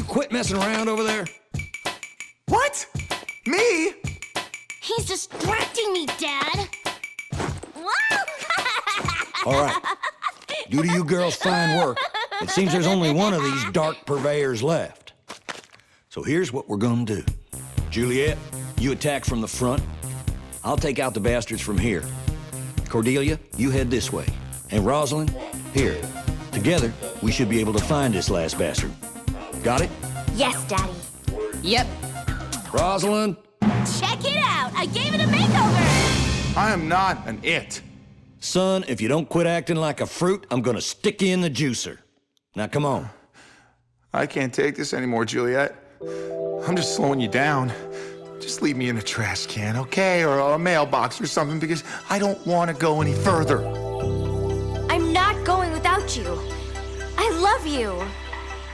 quit messing around over there? What? Me? He's distracting me, Dad. All right. Due to you girls' fine work, it seems there's only one of these dark purveyors left. So here's what we're gonna do. Juliet, you attack from the front. I'll take out the bastards from here. Cordelia, you head this way. And Rosalind, here. Together, we should be able to find this last bastard. Got it? Yes, Daddy. Yep. Rosalind? Check it out. I gave it a makeover. I am not an it. Son, if you don't quit acting like a fruit, I'm gonna stick you in the juicer. Now, come on. I can't take this anymore, Juliet. I'm just slowing you down. Just leave me in a trash can, okay? Or a mailbox or something, because I don't want to go any further. I'm not going without you. I love you.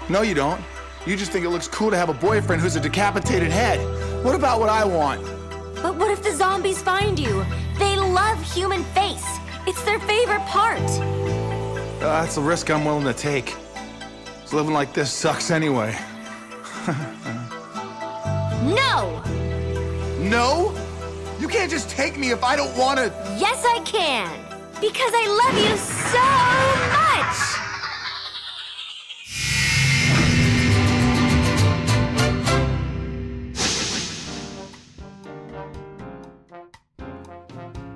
No, you don't. You just think it looks cool to have a boyfriend who's a decapitated head. What about what I want? But what if the zombies find you? They love human face. It's their favorite part. That's a risk I'm willing to take. 'Cause living like this sucks anyway. No! No? You can't just take me if I don't want to. Yes, I can. Because I love you so much.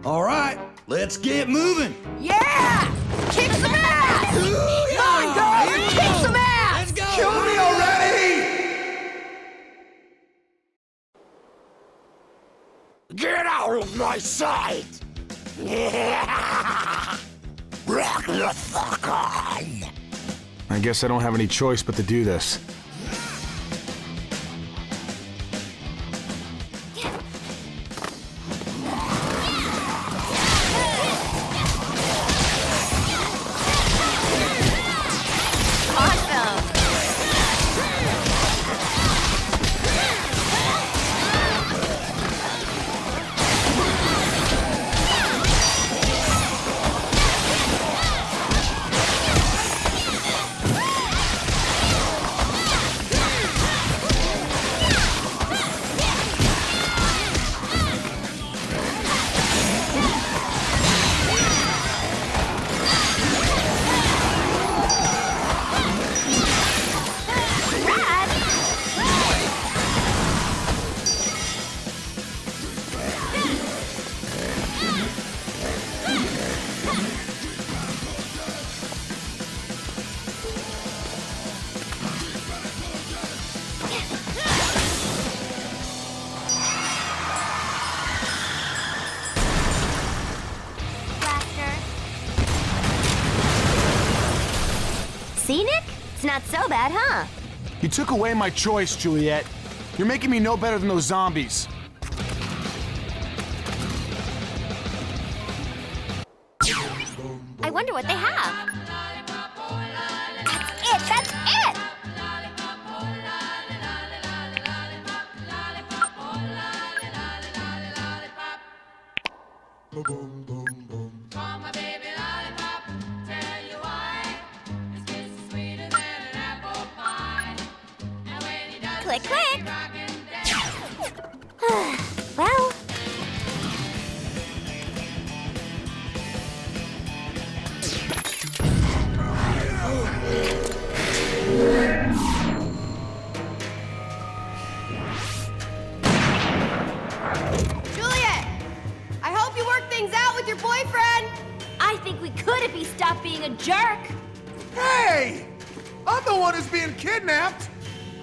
All right, let's get moving. Yeah! Kick some ass! Come on, girls! Kick some ass! Let's go! Kill me already! Get out of my sight! Rock the fuck on! I guess I don't have any choice but to do this. Awesome. See, Nick? It's not so bad, huh? You took away my choice, Juliet. You're making me no better than those zombies. I wonder what they have. That's it! That's it! Click, click. Well. Juliet! I hope you work things out with your boyfriend! I think we could if he stopped being a jerk. Hey! I'm the one who's being kidnapped!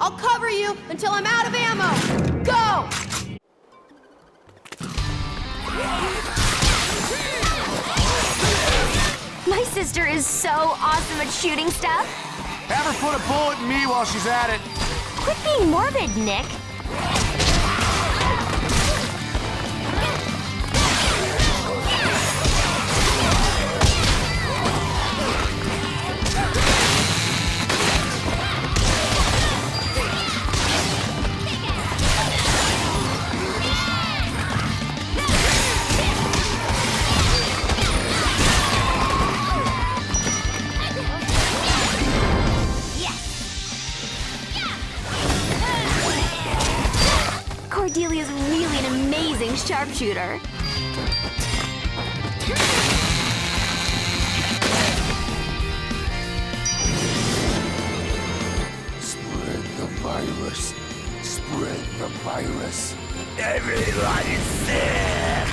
I'll cover you until I'm out of ammo! Go! My sister is so awesome at shooting stuff. Have her put a bullet in me while she's at it. Quit being morbid, Nick. Delia's really an amazing sharpshooter. Spread the virus. Spread the virus. Everybody's sick!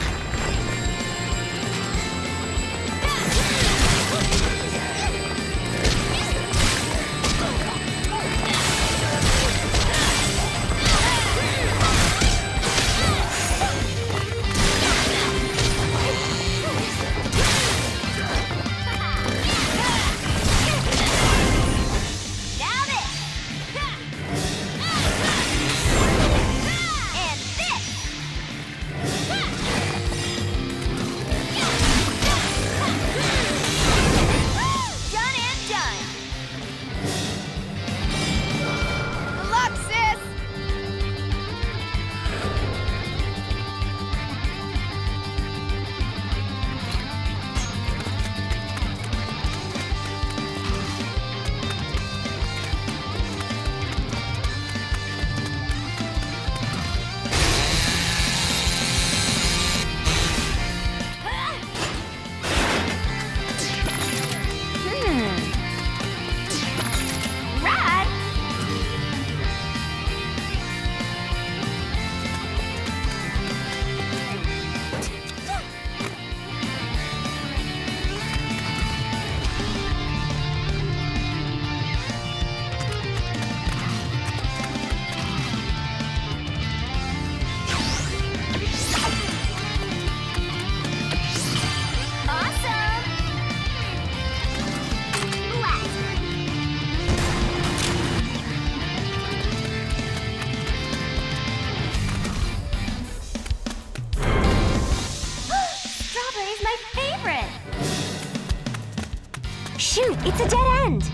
Shoot, it's a dead end!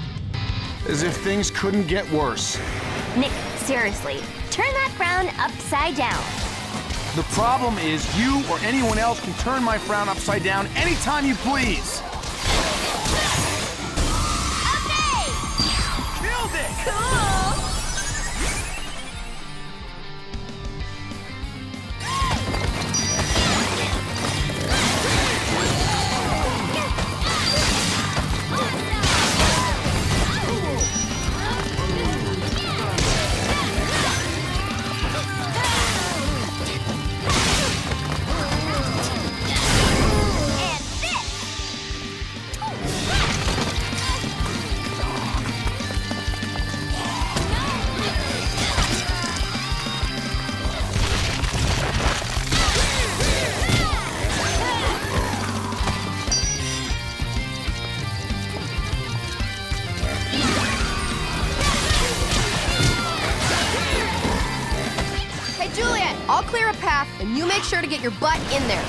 As if things couldn't get worse. Nick, seriously, turn that frown upside down. The problem is you or anyone else can turn my frown upside down anytime you please. Okay! Killed it! Cool! I'll clear a path, and you make sure to get your butt in there.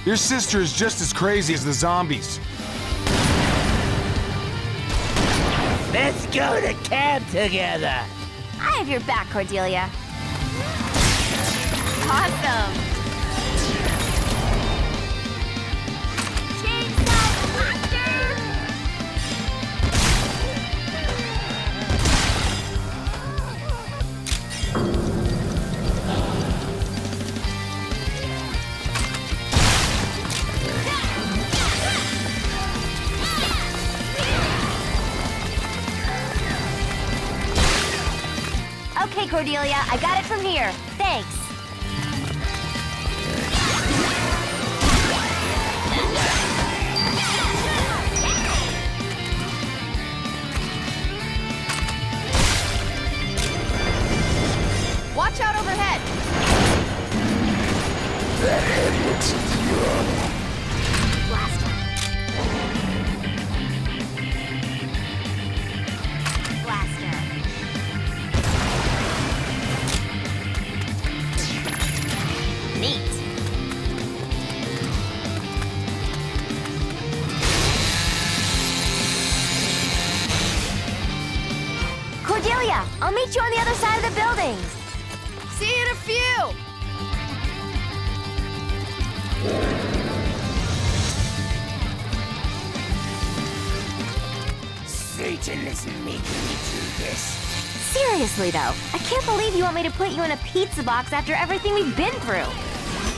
Your sister is just as crazy as the zombies. Let's go to camp together. I have your back, Cordelia. Awesome. Chainsaw Blaster! Okay, Cordelia, I got it from here. Thanks. Watch out overhead. That head looks Blaster. Blaster. Neat. Cordelia, I'll meet you on the other side of the building. See you in a few. Satan is making me do this. Seriously, though, I can't believe you want me to put you in a pizza box after everything we've been through.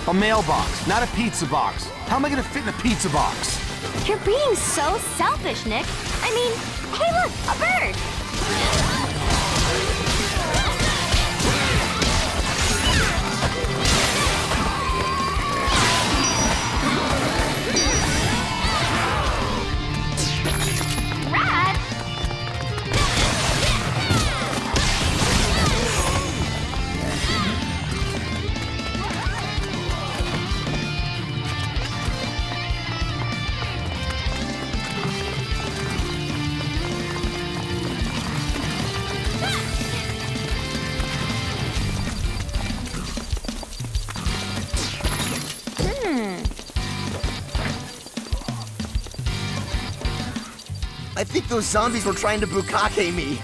A mailbox, not a pizza box. How am I gonna fit in a pizza box? You're being so selfish, Nick. I mean, hey, look, a bird. Rad. I think those zombies were trying to bukkake me.